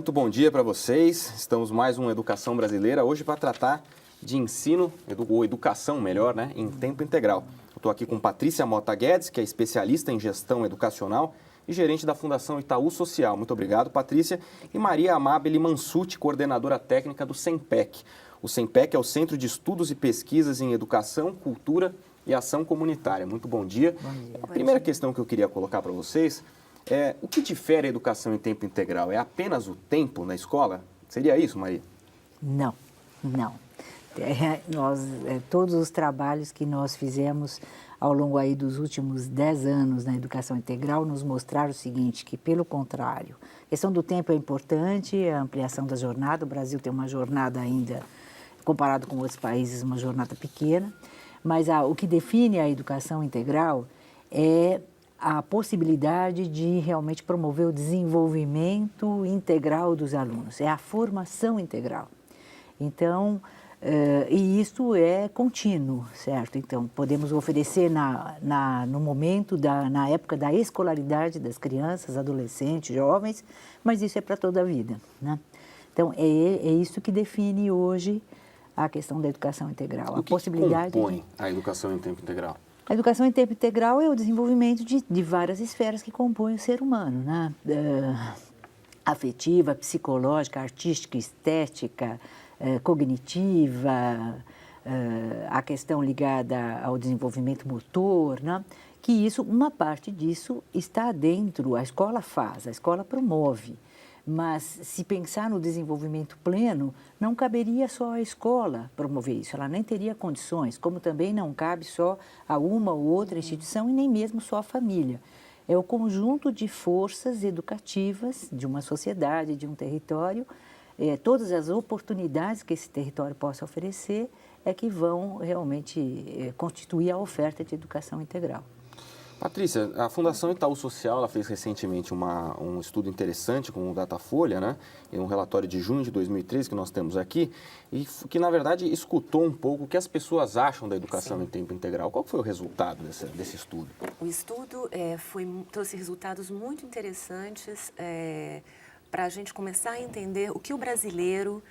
muito bom dia para vocês. Estamos mais um Educação Brasileira, hoje para tratar de ensino, ou educação melhor, né, em tempo integral. Eu estou aqui com Patrícia Mota Guedes, que é especialista em gestão educacional e gerente da Fundação Itaú Social. Muito obrigado, Patrícia. E Maria Amabile Mansuti, coordenadora técnica do CENPEC. O CENPEC é o Centro de Estudos e Pesquisas em Educação, Cultura e Ação Comunitária. Muito bom dia. Bom dia. A primeira questão que eu queria colocar para vocês é o que difere a educação em tempo integral? É apenas o tempo na escola? Seria isso, Maria? Não. Todos os trabalhos que nós fizemos ao longo aí dos últimos 10 anos na educação integral nos mostraram o seguinte, que pelo contrário, a questão do tempo é importante, a ampliação da jornada, o Brasil tem uma jornada ainda, comparado com outros países, uma jornada pequena, mas o que define a educação integral é a possibilidade de realmente promover o desenvolvimento integral dos alunos, é a formação integral. Então, e isso é contínuo, certo? Então, podemos oferecer no momento, na época da escolaridade das crianças, adolescentes, jovens, mas isso é para toda a vida, né? Então, é isso que define hoje a questão da educação integral. O que compõe a educação em tempo integral? A educação em tempo integral é o desenvolvimento de várias esferas que compõem o ser humano, né? Afetiva, psicológica, artística, estética, cognitiva, a questão ligada ao desenvolvimento motor, né? Que isso, uma parte disso está dentro, a escola faz, a escola promove. Mas se pensar no desenvolvimento pleno, não caberia só à escola promover isso, ela nem teria condições, como também não cabe só a uma ou outra instituição e nem mesmo só a família. É o conjunto de forças educativas de uma sociedade, de um território, todas as oportunidades que esse território possa oferecer é que vão realmente constituir a oferta de educação integral. Patrícia, a Fundação Itaú Social ela fez recentemente um estudo interessante com o Datafolha, né? Um relatório de junho de 2013 que nós temos aqui, e que, na verdade, escutou um pouco o que as pessoas acham da educação Sim. em tempo integral. Qual foi o resultado desse estudo? O estudo trouxe resultados muito interessantes para a gente começar a entender o que o brasileiro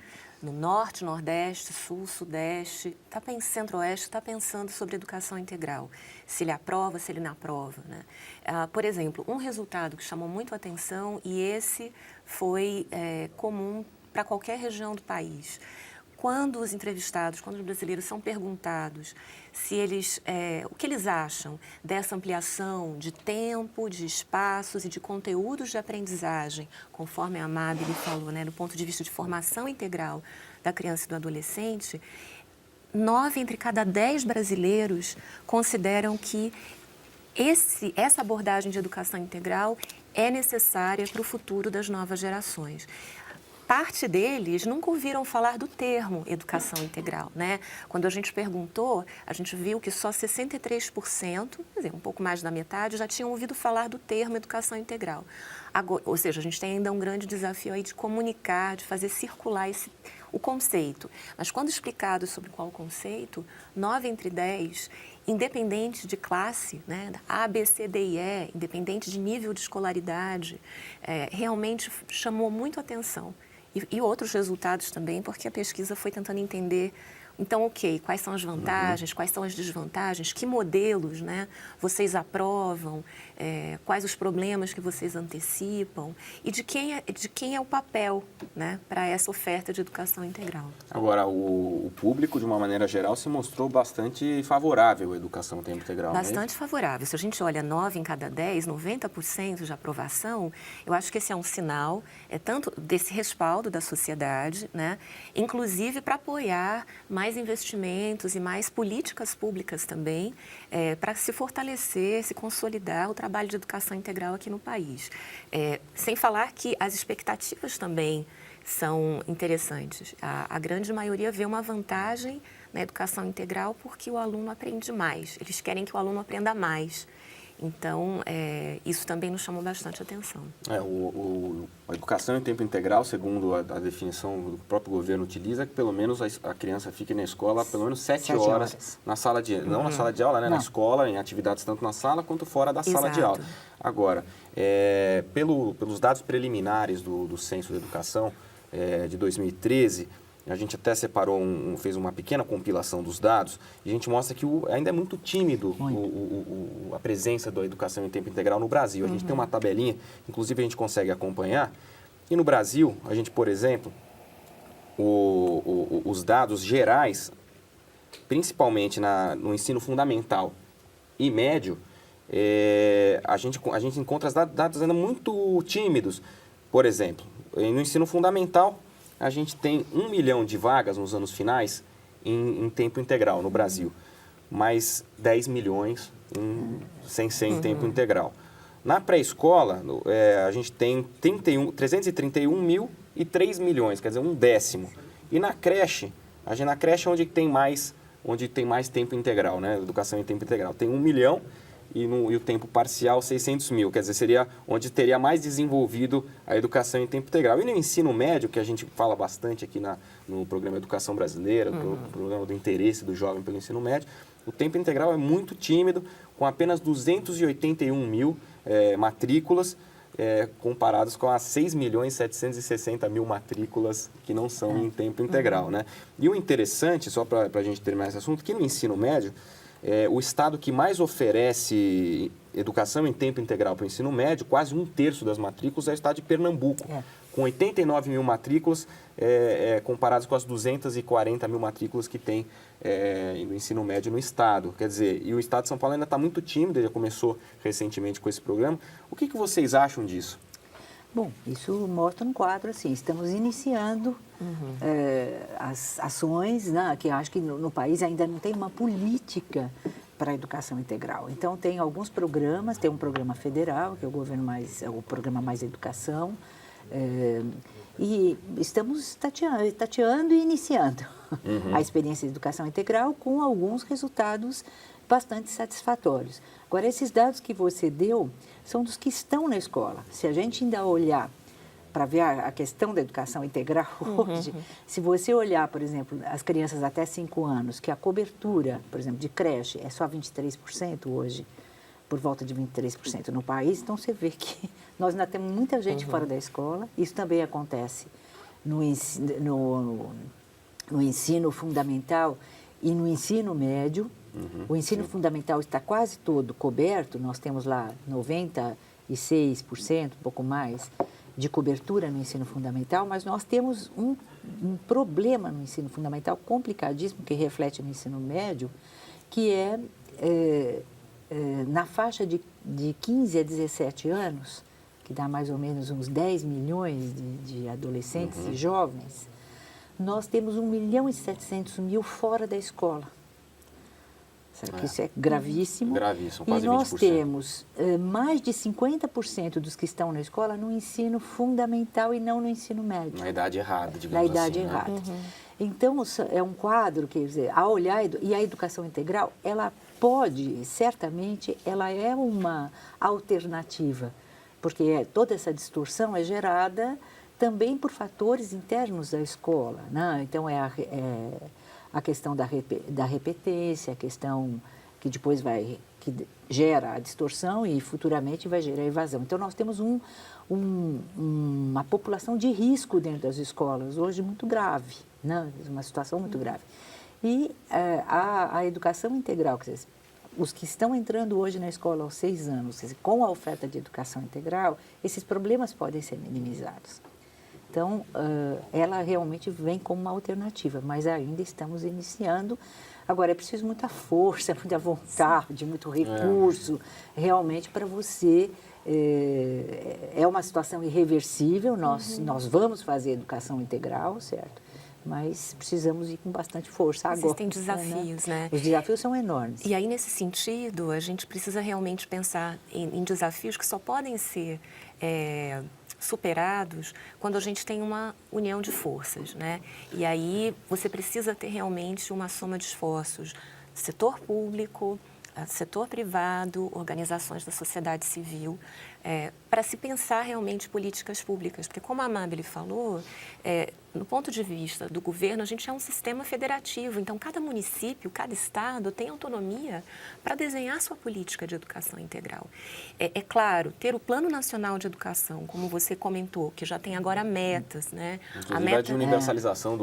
no norte, nordeste, sul, sudeste, centro-oeste, está pensando sobre educação integral. Se ele aprova, se ele não aprova, né? Por exemplo, um resultado que chamou muito a atenção, e esse foi comum para qualquer região do país. Quando os entrevistados, quando os brasileiros são perguntados se o que eles acham dessa ampliação de tempo, de espaços e de conteúdos de aprendizagem, conforme a Amabile falou, né, do ponto de vista de formação integral da criança e do adolescente, 9 entre cada 10 brasileiros consideram que essa abordagem de educação integral é necessária para o futuro das novas gerações. Parte deles nunca ouviram falar do termo educação integral, né? Quando a gente perguntou, a gente viu que só 63%, quer dizer, um pouco mais da metade, já tinham ouvido falar do termo educação integral. Agora, ou seja, a gente tem ainda um grande desafio aí de comunicar, de fazer circular o conceito. Mas quando explicado sobre qual o conceito, 9 entre 10, independente de classe, né, A, B, C, D e E, independente de nível de escolaridade, realmente chamou muito a atenção. E outros resultados também, porque a pesquisa foi tentando entender, então, quais são as vantagens, quais são as desvantagens, que modelos, né, vocês aprovam, quais os problemas que vocês antecipam e de quem é o papel, né, para essa oferta de educação integral. Agora, o público, de uma maneira geral, se mostrou bastante favorável à educação em tempo integral. Bastante favorável. Se a gente olha 9 em cada 10, 90% de aprovação, eu acho que esse é um sinal, tanto desse respaldo da sociedade, né, inclusive para apoiar mais investimentos e mais políticas públicas também, para se fortalecer, se consolidar o trabalho de educação integral aqui no país. Sem falar que as expectativas também são interessantes. A grande maioria vê uma vantagem na educação integral porque o aluno aprende mais. Eles querem que o aluno aprenda mais. Então, isso também nos chamou bastante atenção. A educação em tempo integral, segundo a definição do próprio governo utiliza, que pelo menos a criança fique na escola pelo menos 7 horas na sala de não na sala de aula, né? Na escola, em atividades tanto na sala quanto fora da sala de aula. Agora, pelos dados preliminares do Censo da Educação de 2013, a gente até separou, fez uma pequena compilação dos dados e a gente mostra que ainda é muito tímido a presença da educação em tempo integral no Brasil. A gente tem uma tabelinha, inclusive a gente consegue acompanhar. E no Brasil, a gente, por exemplo, os dados gerais, principalmente no ensino fundamental e médio, a gente encontra dados ainda muito tímidos. Por exemplo, no ensino fundamental, a gente tem 1 milhão de vagas nos anos finais em tempo integral no Brasil, mais 10 milhões sem ser em tempo integral. Na pré-escola, a gente tem 331 mil e 3 milhões, quer dizer, 1/10. E na creche é onde tem mais tempo integral, né? Educação em tempo integral. Tem 1 milhão e o tempo parcial 600 mil, quer dizer, seria onde teria mais desenvolvido a educação em tempo integral. E no ensino médio, que a gente fala bastante aqui no programa Educação Brasileira, no programa do interesse do jovem pelo ensino médio, o tempo integral é muito tímido, com apenas 281 mil matrículas, comparados com as 6.760.000 matrículas que não são em tempo integral, né? E o interessante, só para a gente terminar esse assunto, que no ensino médio, o estado que mais oferece educação em tempo integral para o ensino médio, quase 1/3 das matrículas, é o estado de Pernambuco, com 89 mil matrículas, comparadas com as 240 mil matrículas que tem no ensino médio no estado. Quer dizer, e o estado de São Paulo ainda está muito tímido, ele já começou recentemente com esse programa. O que vocês acham disso? Bom, isso mostra um quadro assim, estamos iniciando as ações, né, que acho que no país ainda não tem uma política para a educação integral. Então, tem alguns programas, tem um programa federal, que é o programa Mais Educação, e estamos tateando e iniciando a experiência de educação integral com alguns resultados bastante satisfatórios. Agora, esses dados que você deu são dos que estão na escola. Se a gente ainda olhar para ver a questão da educação integral hoje, se você olhar, por exemplo, as crianças até 5 anos, que a cobertura, por exemplo, de creche é só 23% hoje, por volta de 23% no país, então você vê que nós ainda temos muita gente fora da escola. Isso também acontece no ensino fundamental e no ensino médio. O ensino fundamental está quase todo coberto, nós temos lá 96%, um pouco mais, de cobertura no ensino fundamental, mas nós temos um problema no ensino fundamental complicadíssimo, que reflete no ensino médio, que na faixa de 15 a 17 anos, que dá mais ou menos uns 10 milhões de adolescentes e jovens, nós temos 1.700.000 fora da escola. Isso é gravíssimo. Gravíssimo, quase 20%. E nós temos mais de 50% dos que estão na escola no ensino fundamental e não no ensino médio. Na idade errada, digamos assim. Na idade assim, errada. Né? Então, é um quadro, quer dizer, a olhar, e a educação integral, ela pode, certamente, ela é uma alternativa, porque toda essa distorção é gerada também por fatores internos da escola, né? Então, a questão da repetência, a questão que depois que gera a distorção e futuramente vai gerar a evasão. Então, nós temos uma população de risco dentro das escolas, hoje muito grave, né? Uma situação muito grave. E a educação integral, quer dizer, os que estão entrando hoje na escola aos 6 anos, quer dizer, com a oferta de educação integral, esses problemas podem ser minimizados. Então, ela realmente vem como uma alternativa, mas ainda estamos iniciando. Agora, é preciso muita força, muita vontade, muito recurso, realmente, para você. É uma situação irreversível, nós vamos fazer educação integral, certo? Mas precisamos ir com bastante força agora. Existem desafios, né? Os desafios são enormes. E aí, nesse sentido, a gente precisa realmente pensar em desafios que só podem ser superados quando a gente tem uma união de forças, né? E aí você precisa ter realmente uma soma de esforços, setor público, setor privado, organizações da sociedade civil, para se pensar realmente políticas públicas. Porque, como a Amabile falou, no ponto de vista do governo, a gente é um sistema federativo. Então, cada município, cada estado tem autonomia para desenhar sua política de educação integral. É claro, ter o Plano Nacional de Educação, como você comentou, que já tem agora metas, né? Inclusive a de universalização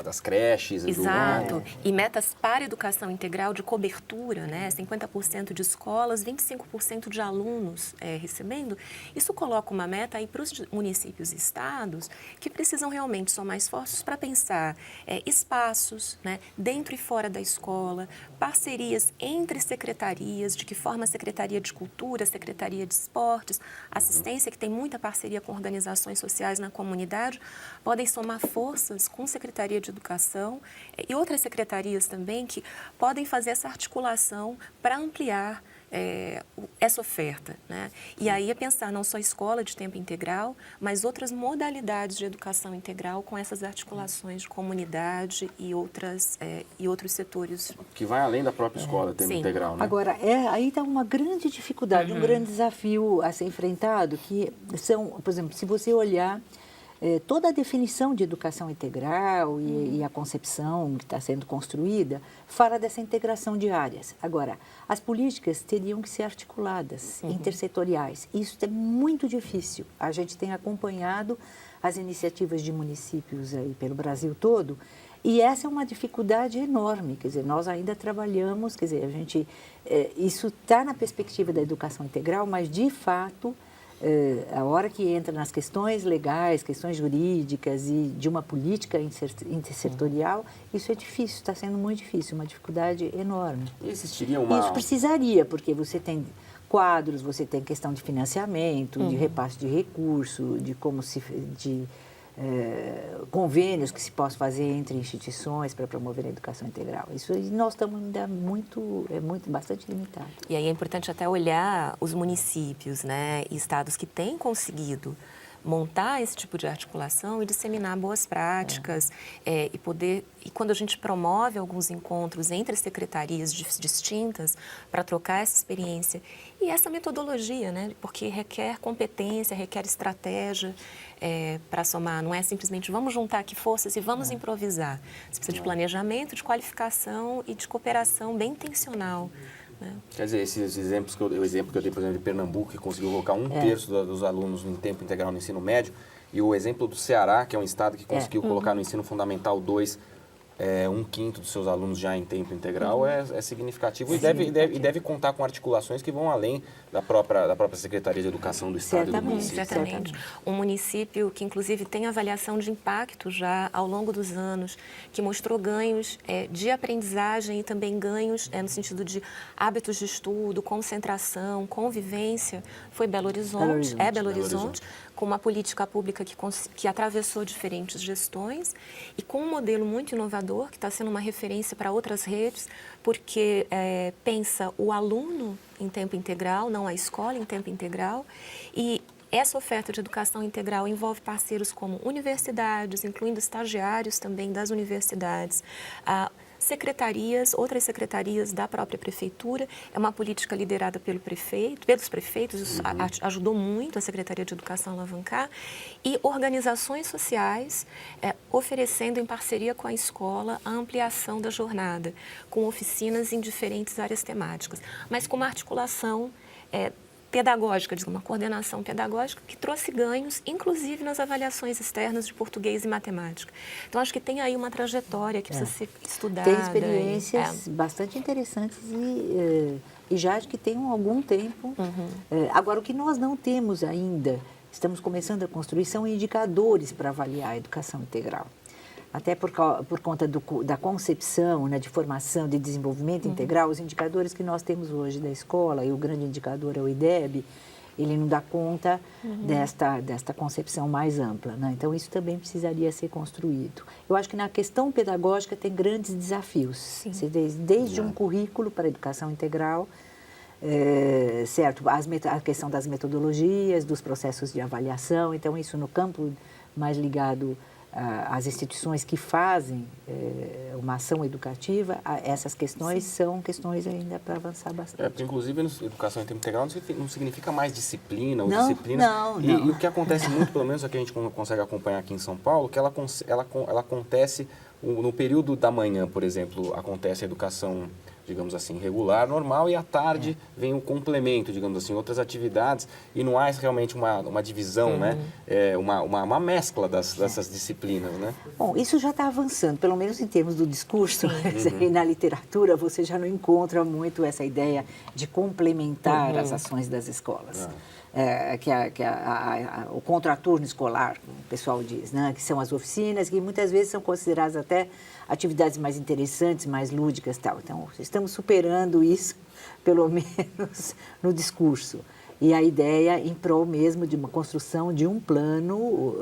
das creches. Exato. E metas para educação integral de cobertura, né? 50% de escolas, 25% de alunos recebendo. Isso coloca uma meta aí para os municípios e estados que precisam realmente somar esforços para pensar espaços, né? Dentro e fora da escola, parcerias entre secretarias, de que forma a Secretaria de Cultura, a Secretaria de Esportes, assistência, que tem muita parceria com organizações sociais na comunidade, podem somar forças com Secretaria de Educação e outras secretarias também que podem fazer essa articulação para ampliar essa oferta, né? E aí é pensar não só escola de tempo integral, mas outras modalidades de educação integral com essas articulações de comunidade e outros setores. Que vai além da própria escola de tempo integral, né? Agora, aí está uma grande dificuldade, um grande desafio a ser enfrentado, que são, por exemplo, se você olhar toda a definição de educação integral e a concepção que está sendo construída fala dessa integração de áreas. Agora, as políticas teriam que ser articuladas, intersetoriais. Isso é muito difícil. A gente tem acompanhado as iniciativas de municípios aí pelo Brasil todo e essa é uma dificuldade enorme. Quer dizer, nós ainda trabalhamos, quer dizer, isso está na perspectiva da educação integral, mas de fato a hora que entra nas questões legais, questões jurídicas e de uma política intersetorial, isso é difícil, está sendo muito difícil, uma dificuldade enorme. E existiria uma... Isso precisaria, porque você tem quadros, você tem questão de financiamento, de repasse de recurso, de como convênios que se possam fazer entre instituições para promover a educação integral. Isso nós estamos ainda bastante limitados. E aí é importante até olhar os municípios, né, e estados que têm conseguido montar esse tipo de articulação e disseminar boas práticas e quando a gente promove alguns encontros entre secretarias distintas para trocar essa experiência e essa metodologia, né, porque requer competência, requer estratégia para somar, não é simplesmente vamos juntar aqui forças e vamos improvisar. Você precisa de planejamento, de qualificação e de cooperação bem intencional. Quer dizer, esses exemplos o exemplo que eu dei, por exemplo, de Pernambuco, que conseguiu colocar 1/3 dos alunos em tempo integral no ensino médio, e o exemplo do Ceará, que é um estado que conseguiu colocar no ensino fundamental 2, 1/5 dos seus alunos já em tempo integral, é significativo e deve contar com articulações que vão além da própria Secretaria de Educação do Estado e do município. Certamente. Um município que, inclusive, tem avaliação de impacto já ao longo dos anos, que mostrou ganhos de aprendizagem e também ganhos no sentido de hábitos de estudo, concentração, convivência, foi Belo Horizonte. Belo Horizonte, com uma política pública que atravessou diferentes gestões e com um modelo muito inovador, que está sendo uma referência para outras redes, porque pensa o aluno em tempo integral, não a escola em tempo integral, e essa oferta de educação integral envolve parceiros como universidades, incluindo estagiários também das universidades, secretarias, outras secretarias da própria prefeitura. É uma política liderada pelos prefeitos, isso ajudou muito a Secretaria de Educação a alavancar, e organizações sociais oferecendo em parceria com a escola a ampliação da jornada, com oficinas em diferentes áreas temáticas, mas com uma articulação pedagógica, uma coordenação pedagógica que trouxe ganhos, inclusive nas avaliações externas de português e matemática. Então, acho que tem aí uma trajetória que precisa ser estudada. Tem experiências bastante interessantes e já que tem algum tempo. Agora, o que nós não temos ainda, estamos começando a construir, são indicadores para avaliar a educação integral. Até por conta da concepção, né, de formação, de desenvolvimento integral, os indicadores que nós temos hoje da escola, e o grande indicador é o IDEB, ele não dá conta desta concepção mais ampla, né? Então, isso também precisaria ser construído. Eu acho que na questão pedagógica tem grandes desafios, desde um currículo para a educação integral, certo? A questão das metodologias, dos processos de avaliação, então isso no campo mais ligado as instituições que fazem uma ação educativa, essas questões são questões ainda para avançar bastante. Porque, inclusive, educação em tempo integral não significa mais disciplina ou não, disciplinas. Não. E o que acontece muito, pelo menos aqui a gente consegue acompanhar aqui em São Paulo, que ela acontece no período da manhã, por exemplo, acontece a educação, digamos assim, regular, normal, e à tarde vem o complemento, digamos assim, outras atividades, e não há realmente uma divisão, né? Uma mescla dessas disciplinas, né? Bom, isso já está avançando, pelo menos em termos do discurso, e na literatura você já não encontra muito essa ideia de complementar as ações das escolas. O contraturno escolar, o pessoal diz, né? Que são as oficinas, que muitas vezes são consideradas até atividades mais interessantes, mais lúdicas e tal. Então, estamos superando isso, pelo menos no discurso. E a ideia em prol mesmo de uma construção de um plano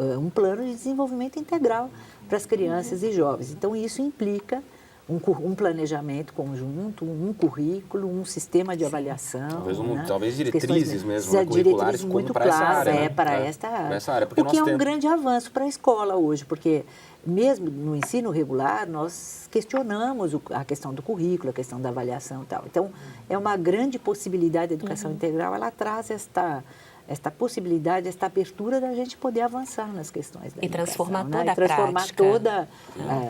de desenvolvimento integral para as crianças e jovens. Então, isso implica um planejamento conjunto, um currículo, um sistema de avaliação. Talvez diretrizes mesmo, curriculares, muito para essa área. Para esta área. O que é um grande avanço para a escola hoje, porque mesmo no ensino regular, nós questionamos a questão do currículo, a questão da avaliação e tal. Então, é uma grande possibilidade, a educação integral, ela traz esta possibilidade, esta abertura da gente poder avançar nas questões da educação, transformar né? toda a transformar prática. toda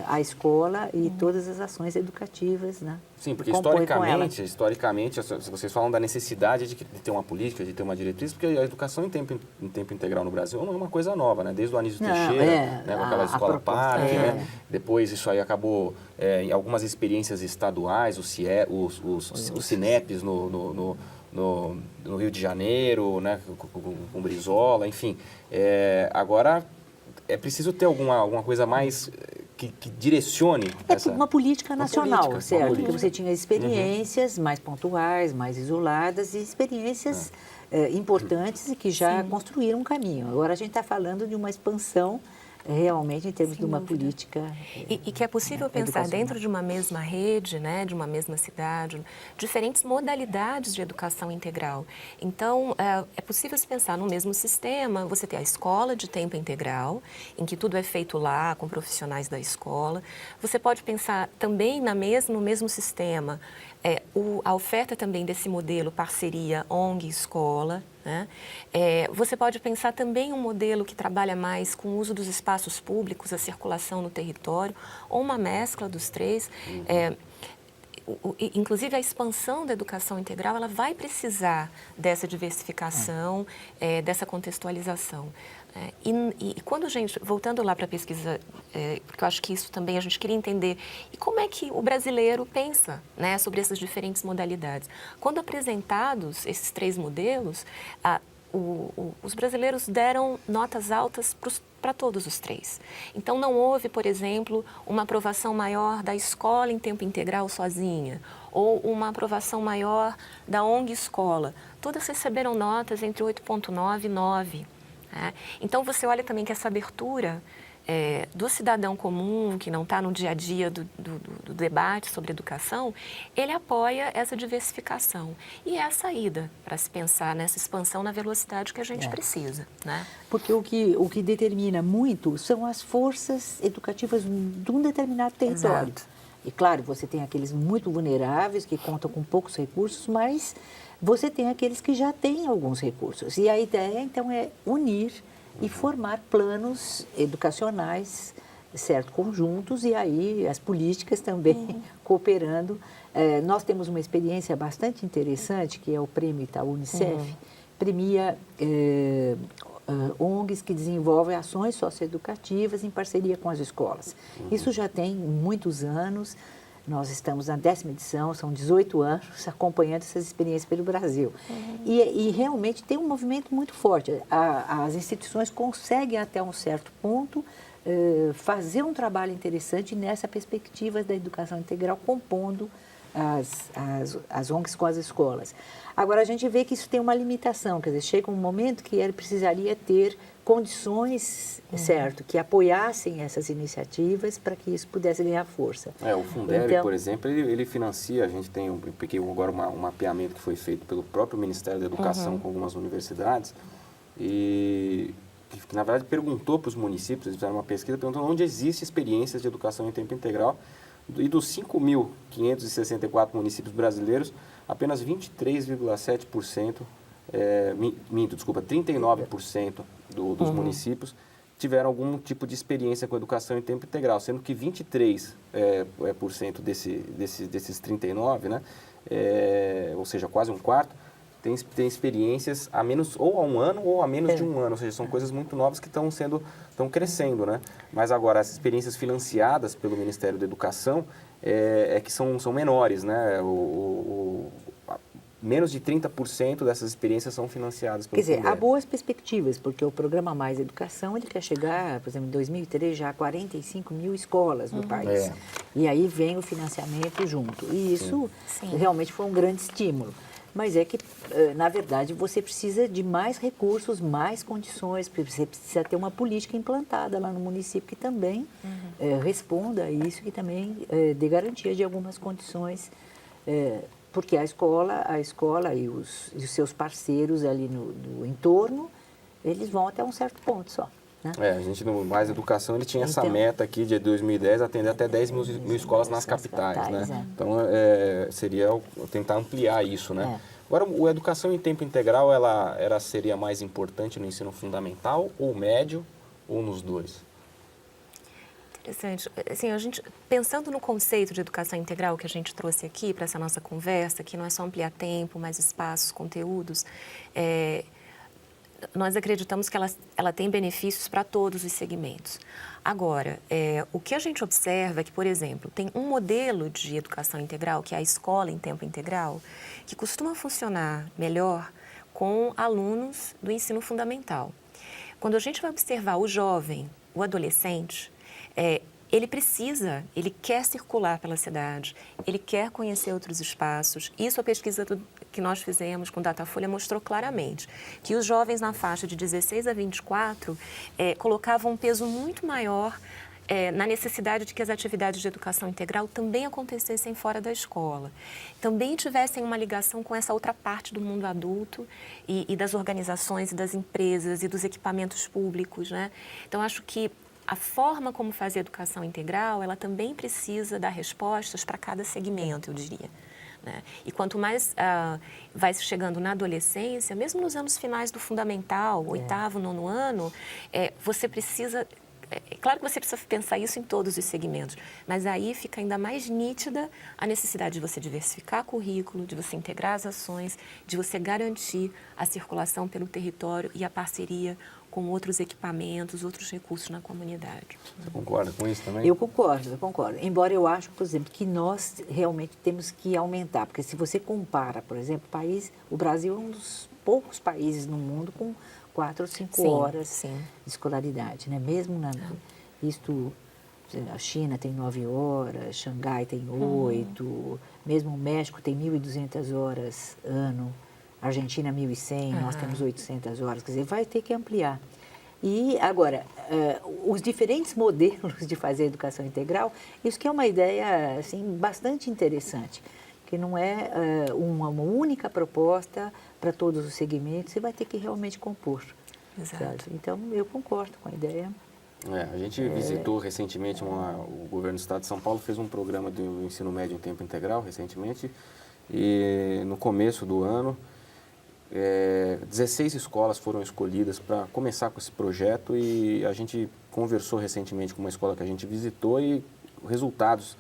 a escola e todas as ações educativas, né? Sim, porque historicamente, vocês falam da necessidade de ter uma política, de ter uma diretriz, porque a educação em tempo integral no Brasil não é uma coisa nova, né? Desde o Anísio Teixeira, né? Com aquela escola-parque, né? Depois isso aí acabou em algumas experiências estaduais, os CINEPs no Rio de Janeiro, né, com Brizola, enfim. Agora, é preciso ter alguma coisa mais que direcione uma política nacional, certo? Porque você tinha experiências mais pontuais, mais isoladas, e experiências importantes e que já construíram um caminho. Agora, a gente está falando de uma expansão realmente em termos de uma política e que é possível pensar dentro de uma mesma rede, né, de uma mesma cidade, diferentes modalidades de educação integral. Então, é possível se pensar no mesmo sistema, você ter a escola de tempo integral, em que tudo é feito lá, com profissionais da escola. Você pode pensar também no mesmo sistema, a oferta também desse modelo parceria ONG-escola, né? Você pode pensar também um modelo que trabalha mais com o uso dos espaços públicos, a circulação no território, ou uma mescla dos três. Inclusive, a expansão da educação integral, ela vai precisar dessa diversificação, dessa contextualização. E quando a gente, voltando lá para a pesquisa, porque eu acho que isso também a gente queria entender, e como é que o brasileiro pensa, né, sobre essas diferentes modalidades. Quando apresentados esses três modelos, os brasileiros deram notas altas para todos os três. Então, não houve, por exemplo, uma aprovação maior da escola em tempo integral sozinha, ou uma aprovação maior da ONG Escola. Todas receberam notas entre 8,9 e 9. Então, você olha também que essa abertura do cidadão comum, que não está no dia a dia do debate sobre educação, ele apoia essa diversificação. E é a saída para se pensar nessa expansão na velocidade que a gente precisa. Né? Porque o que determina muito são as forças educativas de um determinado território. Exato. E, claro, você tem aqueles muito vulneráveis, que contam com poucos recursos, mas você tem aqueles que já têm alguns recursos. E a ideia, então, é unir e formar planos educacionais, certo, conjuntos, e aí as políticas também cooperando. Nós temos uma experiência bastante interessante, que é o Prêmio Itaú Unicef, premia ONGs que desenvolvem ações socioeducativas em parceria com as escolas. Isso já tem muitos anos. Nós estamos na 10ª edição, são 18 anos acompanhando essas experiências pelo Brasil. E realmente tem um movimento muito forte. As instituições conseguem, até um certo ponto, fazer um trabalho interessante nessa perspectiva da educação integral, compondo as ONGs com as escolas. Agora, a gente vê que isso tem uma limitação, quer dizer, chega um momento que ele precisaria ter condições, certo, que apoiassem essas iniciativas para que isso pudesse ganhar força. O Fundeb, então, por exemplo, ele financia, a gente tem agora um mapeamento que foi feito pelo próprio Ministério da Educação com algumas universidades, e que na verdade perguntou para os municípios, eles fizeram uma pesquisa perguntando onde existe experiências de educação em tempo integral, e dos 5.564 municípios brasileiros, apenas 23,7%, 39% dos municípios tiveram algum tipo de experiência com educação em tempo integral, sendo que 23% desses 39%, né, ou seja, quase um quarto, tem experiências a menos, ou há um ano, ou a menos de um ano, ou seja, são coisas muito novas que estão crescendo, né? Mas agora, as experiências financiadas pelo Ministério da Educação que são menores, né? Menos de 30% dessas experiências são financiadas pelo Quer dizer, há Fundeb. boas perspectivas, porque o Programa Mais Educação, ele quer chegar, por exemplo, em 2003, já a 45 mil escolas no país. E aí vem o financiamento junto. E isso realmente foi um grande estímulo. Mas é que, na verdade, você precisa de mais recursos, mais condições, você precisa ter uma política implantada lá no município que também responda a isso, que também dê garantia de algumas condições, porque a escola e os seus parceiros ali no entorno, eles vão até um certo ponto só. Né? A gente no Mais Educação, ele tinha essa meta aqui de 2010, atender até 10 mil escolas nas capitais, né? Então, seria tentar ampliar isso, né? Agora, a educação em tempo integral, ela seria mais importante no ensino fundamental ou médio, ou nos dois? Interessante. Assim, a gente, pensando no conceito de educação integral que a gente trouxe aqui para essa nossa conversa, que não é só ampliar tempo, mas espaços, conteúdos, nós acreditamos que ela tem benefícios para todos os segmentos. Agora, o que a gente observa é que, por exemplo, tem um modelo de educação integral, que é a escola em tempo integral, que costuma funcionar melhor com alunos do ensino fundamental. Quando a gente vai observar o jovem, o adolescente, ele quer circular pela cidade, ele quer conhecer outros espaços. Isso a pesquisa que nós fizemos com Datafolha mostrou claramente, que os jovens na faixa de 16 a 24 colocavam um peso muito maior na necessidade de que as atividades de educação integral também acontecessem fora da escola, também tivessem uma ligação com essa outra parte do mundo adulto e das organizações e das empresas e dos equipamentos públicos, né? Então, acho que a forma como fazer educação integral, ela também precisa dar respostas para cada segmento, eu diria. Né? E quanto mais vai chegando na adolescência, mesmo nos anos finais do fundamental, 8º, 9º ano, você precisa... claro que você precisa pensar isso em todos os segmentos, mas aí fica ainda mais nítida a necessidade de você diversificar currículo, de você integrar as ações, de você garantir a circulação pelo território e a parceria com outros equipamentos, outros recursos na comunidade. Você concorda com isso também? Eu concordo. Embora eu acho, por exemplo, que nós realmente temos que aumentar, porque se você compara, por exemplo, o Brasil é um dos poucos países no mundo com 4 ou 5 horas de escolaridade, né? Mesmo a China tem 9 horas, Xangai tem 8, mesmo o México tem 1.200 horas ano, Argentina 1.100, nós temos 800 horas, quer dizer, vai ter que ampliar. E agora, os diferentes modelos de fazer educação integral, isso que é uma ideia assim, bastante interessante, que não é uma única proposta para todos os segmentos, você vai ter que realmente compor. Exato. Sabe? Então, eu concordo com a ideia. A gente visitou recentemente, o governo do estado de São Paulo fez um programa de ensino médio em tempo integral recentemente, e no começo do ano, 16 escolas foram escolhidas para começar com esse projeto, e a gente conversou recentemente com uma escola que a gente visitou, e resultados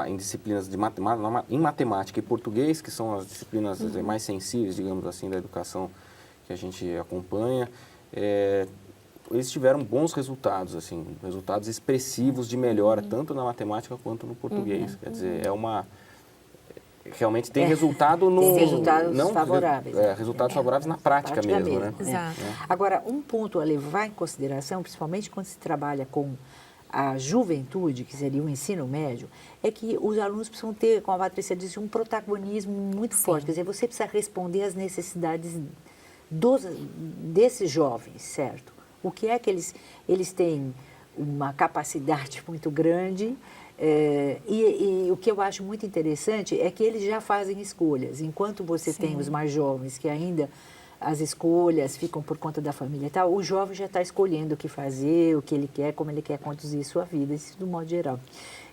em disciplinas em matemática e português, que são as disciplinas mais sensíveis, digamos assim, da educação que a gente acompanha, eles tiveram bons resultados, assim, resultados expressivos de melhora, tanto na matemática quanto no português. Quer dizer, realmente tem resultado no... Tem resultados favoráveis. Resultados favoráveis na prática mesmo, né? Exato. Agora, um ponto a levar em consideração, principalmente quando se trabalha com a juventude, que seria o ensino médio, é que os alunos precisam ter, como a Patrícia disse, um protagonismo muito forte. Quer dizer, você precisa responder às necessidades desses jovens, certo? O que é que eles têm uma capacidade muito grande, e o que eu acho muito interessante é que eles já fazem escolhas. Enquanto você tem os mais jovens que ainda as escolhas ficam por conta da família e tal, o jovem já está escolhendo o que fazer, o que ele quer, como ele quer conduzir sua vida, isso do modo geral.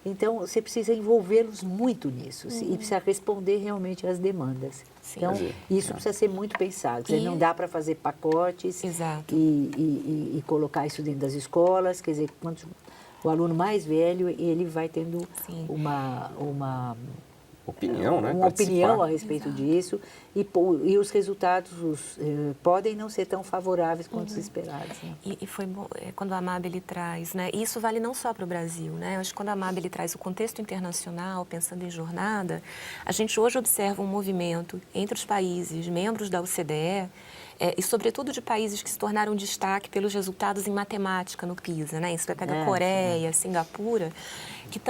Então, você precisa envolvê-los muito nisso e precisa responder realmente às demandas. Sim. Então, isso precisa ser muito pensado. Quer dizer, não dá para fazer pacotes e colocar isso dentro das escolas. Quer dizer, o aluno mais velho, ele vai tendo uma opinião, né? Uma opinião a respeito disso e os resultados podem não ser tão favoráveis quanto os esperados. Né? E foi bom, quando a Amab ele traz, né? E isso vale não só para o Brasil, né? Eu acho que quando a Amab ele traz o contexto internacional, pensando em jornada, a gente hoje observa um movimento entre os países membros da OCDE e, sobretudo, de países que se tornaram destaque pelos resultados em matemática no PISA, né? Isso vai pegar Coreia, Singapura, que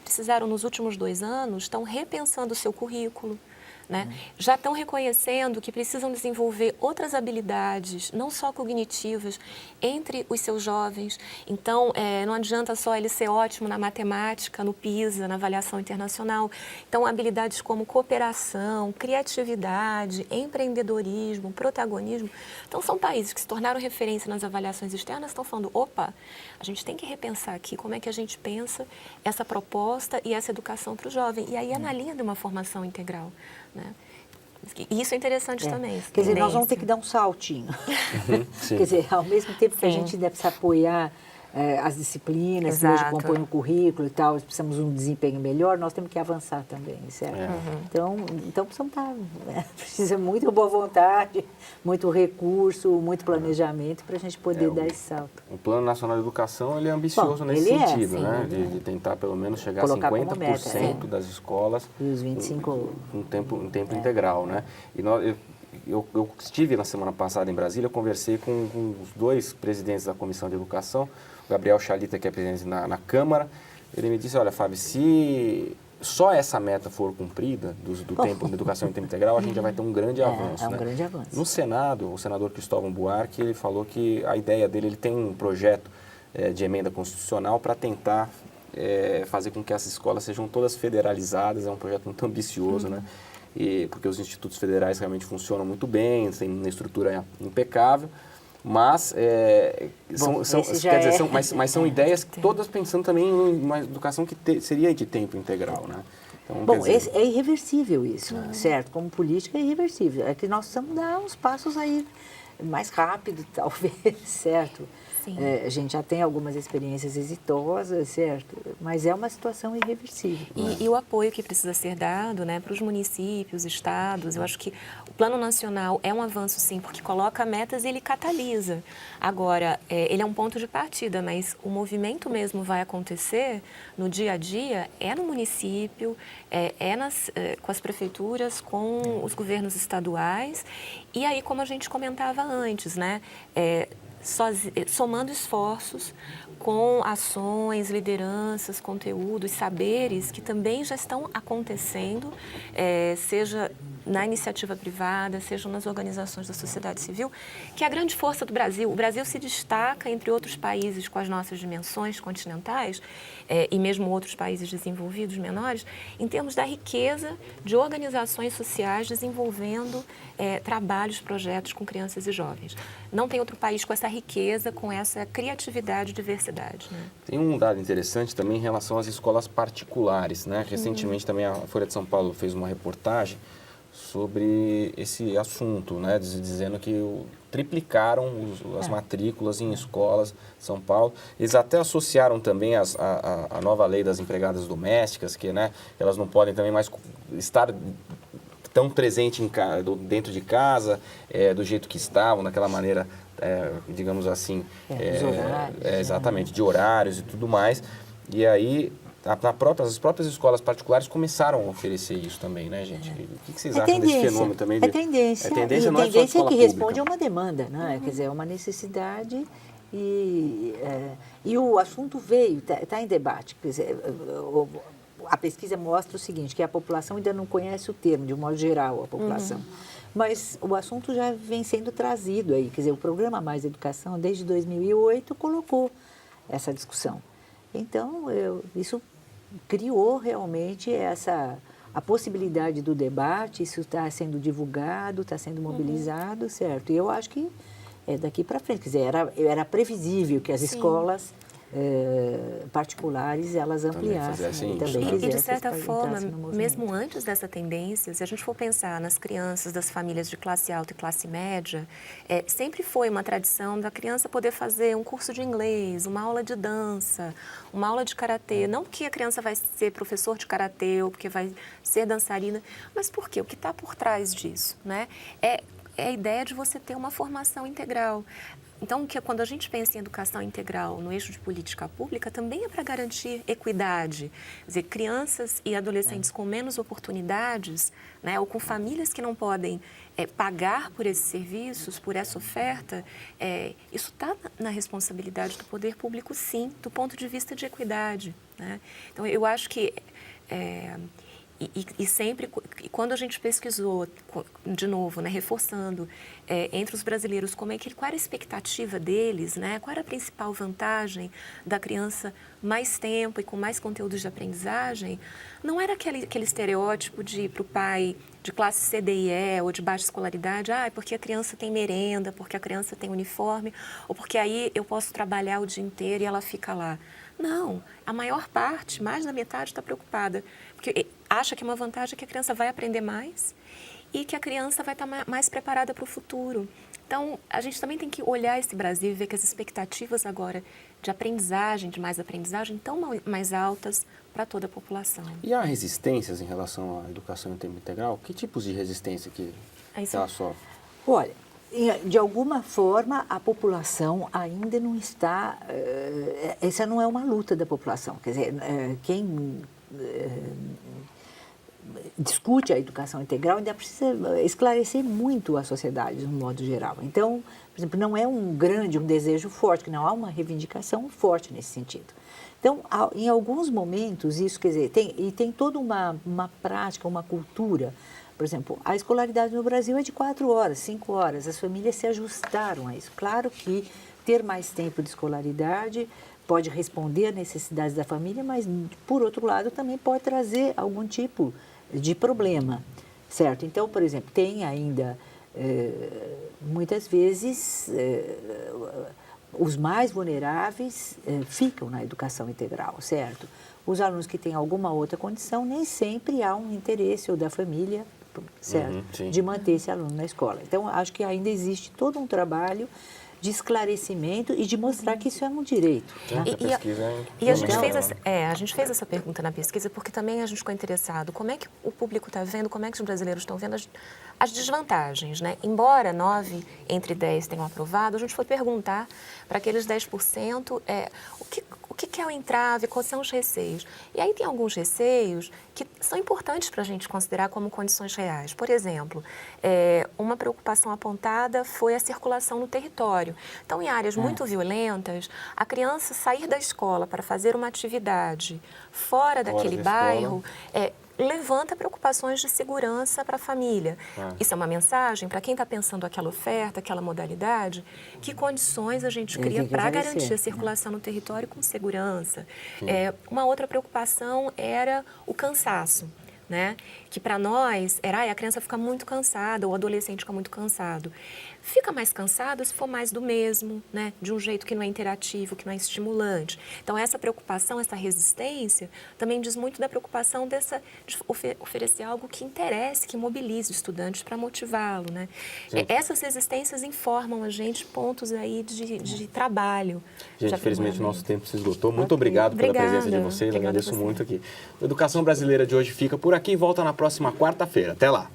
precisaram, nos últimos 2 anos, estão repensando o seu currículo, né? Já estão reconhecendo que precisam desenvolver outras habilidades, não só cognitivas, entre os seus jovens. Então, não adianta só ele ser ótimo na matemática, no PISA, na avaliação internacional. Então, habilidades como cooperação, criatividade, empreendedorismo, protagonismo. Então, são países que se tornaram referência nas avaliações externas, estão falando, opa, a gente tem que repensar aqui como é que a gente pensa essa proposta e essa educação para o jovem. E aí, na linha de uma formação integral. Né? E isso é interessante também. Quer dizer, nós vamos ter que dar um saltinho. Quer dizer, ao mesmo tempo que a gente deve se apoiar as disciplinas que hoje compõem o currículo e tal, precisamos de um desempenho melhor, nós temos que avançar também, certo? Então precisamos estar, precisa muita boa vontade, muito recurso, muito planejamento para a gente poder dar esse salto. O Plano Nacional de Educação ele é ambicioso nesse sentido, né? De tentar pelo menos chegar a 50% das escolas e os 25 em tempo integral, né? E eu estive na semana passada em Brasília, eu conversei com os 2 presidentes da Comissão de Educação, o Gabriel Chalita, que é presidente na Câmara. Ele me disse, olha, Fábio, se só essa meta for cumprida, do tempo de educação em tempo integral, a gente já vai ter um grande avanço. Grande avanço. No Senado, o senador Cristóvão Buarque, ele falou que a ideia dele, ele tem um projeto de emenda constitucional para tentar fazer com que as escolas sejam todas federalizadas, é um projeto muito ambicioso, né? Porque os institutos federais realmente funcionam muito bem, têm uma estrutura impecável, mas são ideias todas pensando também em uma educação que seria de tempo integral, né? Então, bom, é irreversível isso, certo? Como política é irreversível. É que nós precisamos dar uns passos aí mais rápido, talvez, certo? A gente já tem algumas experiências exitosas, certo? Mas é uma situação irreversível. E o apoio que precisa ser dado, né, para os municípios, estados, eu acho que o Plano Nacional é um avanço, sim, porque coloca metas e ele catalisa. Agora, ele é um ponto de partida, mas o movimento mesmo vai acontecer no dia a dia, no município, com as prefeituras, com os governos estaduais. E aí, como a gente comentava antes, né? Somando esforços com ações, lideranças, conteúdos, saberes que também já estão acontecendo, seja na iniciativa privada, seja nas organizações da sociedade civil, que é a grande força do Brasil. O Brasil se destaca entre outros países com as nossas dimensões continentais e mesmo outros países desenvolvidos menores, em termos da riqueza de organizações sociais desenvolvendo trabalhos, projetos com crianças e jovens. Não tem outro país com essa riqueza, com essa criatividade e diversidade. Né? Tem um dado interessante também em relação às escolas particulares, né? Recentemente também a Folha de São Paulo fez uma reportagem sobre esse assunto, né? Dizendo que triplicaram as matrículas em escolas de São Paulo. Eles até associaram também a nova lei das empregadas domésticas, que, né, elas não podem também mais estar tão presente dentro de casa, do jeito que estavam, daquela maneira, digamos assim, exatamente, de horários e tudo mais. E aí, as próprias escolas particulares começaram a oferecer isso também, né, gente? O que vocês acham desse fenômeno também? É tendência. É tendência, não é só tendência escola que pública. responde a uma demanda, né? Quer dizer, é uma necessidade e o assunto veio, está em debate. Quer dizer, a pesquisa mostra o seguinte, que a população ainda não conhece o termo, de um modo geral, a população. Mas o assunto já vem sendo trazido aí. Quer dizer, o programa Mais Educação, desde 2008, colocou essa discussão. Então, isso criou realmente a possibilidade do debate, isso está sendo divulgado, está sendo mobilizado, certo? E eu acho que é daqui para frente. Quer dizer, era previsível que as escolas particulares, elas ampliassem. E de certa forma, mesmo antes dessa tendência, se a gente for pensar nas crianças das famílias de classe alta e classe média, sempre foi uma tradição da criança poder fazer um curso de inglês, uma aula de dança, uma aula de karatê. Não que a criança vai ser professor de karatê ou porque vai ser dançarina, mas por quê? O que está por trás disso, né? É a ideia de você ter uma formação integral. Então, quando a gente pensa em educação integral no eixo de política pública, também é para garantir equidade. Quer dizer, crianças e adolescentes com menos oportunidades, né, ou com famílias que não podem pagar por esses serviços, por essa oferta, isso está na responsabilidade do poder público, sim, do ponto de vista de equidade, né? Então, eu acho que... E sempre, quando a gente pesquisou, de novo, né, reforçando, entre os brasileiros, qual era a expectativa deles, né, qual era a principal vantagem da criança mais tempo e com mais conteúdos de aprendizagem, não era aquele estereótipo para o pai de classe C, D e E ou de baixa escolaridade, porque a criança tem merenda, porque a criança tem uniforme, ou porque aí eu posso trabalhar o dia inteiro e ela fica lá. Não, a maior parte, mais da metade, está preocupada, porque acha que é uma vantagem que a criança vai aprender mais e que a criança vai estar mais preparada para o futuro. Então, a gente também tem que olhar esse Brasil e ver que as expectativas agora de aprendizagem, de mais aprendizagem, estão mais altas para toda a população. E há resistências em relação à educação em tempo integral? Que tipos de resistência que ela sofre? Olha, de alguma forma, a população ainda não está... essa não é uma luta da população. Quer dizer, quem discute a educação integral ainda precisa esclarecer muito a sociedade, no modo geral. Então, por exemplo, não é um desejo forte, que não há uma reivindicação forte nesse sentido. Então, em alguns momentos, isso, quer dizer, tem toda uma prática, uma cultura. Por exemplo, a escolaridade no Brasil é de 4 horas, 5 horas. As famílias se ajustaram a isso. Claro que ter mais tempo de escolaridade pode responder às necessidades da família, mas, por outro lado, também pode trazer algum tipo de problema, certo? Então, por exemplo, tem ainda, muitas vezes, os mais vulneráveis ficam na educação integral, certo? Os alunos que têm alguma outra condição, nem sempre há um interesse ou da família, certo? De manter esse aluno na escola. Então, acho que ainda existe todo um trabalho de esclarecimento e de mostrar que isso é um direito. Né? E a gente fez essa pergunta na pesquisa porque também a gente ficou interessado. Como é que o público está vendo, como é que os brasileiros estão vendo as desvantagens, né? Embora 9 entre 10 tenham aprovado, a gente foi perguntar para aqueles 10% o que é o entrave, quais são os receios. E aí tem alguns receios que são importantes para a gente considerar como condições reais. Por exemplo, uma preocupação apontada foi a circulação no território. Então, em áreas muito violentas, a criança sair da escola para fazer uma atividade fora daquele bairro levanta preocupações de segurança para a família. Isso é uma mensagem para quem está pensando aquela oferta, aquela modalidade, que condições a gente cria para garantir a circulação no território com segurança. Uma outra preocupação era o cansaço, né? Que para nós era a criança fica muito cansada, ou o adolescente fica muito cansado. Fica mais cansado se for mais do mesmo, né? De um jeito que não é interativo, que não é estimulante. Então, essa preocupação, essa resistência, também diz muito da preocupação de oferecer algo que interesse, que mobilize o estudante para motivá-lo, né? Essas resistências informam a gente pontos aí de trabalho. Gente, infelizmente o nosso tempo se esgotou. Muito obrigado pela presença de vocês, agradeço muito aqui. A Educação Brasileira de hoje fica por aqui e volta na próxima quarta-feira. Até lá!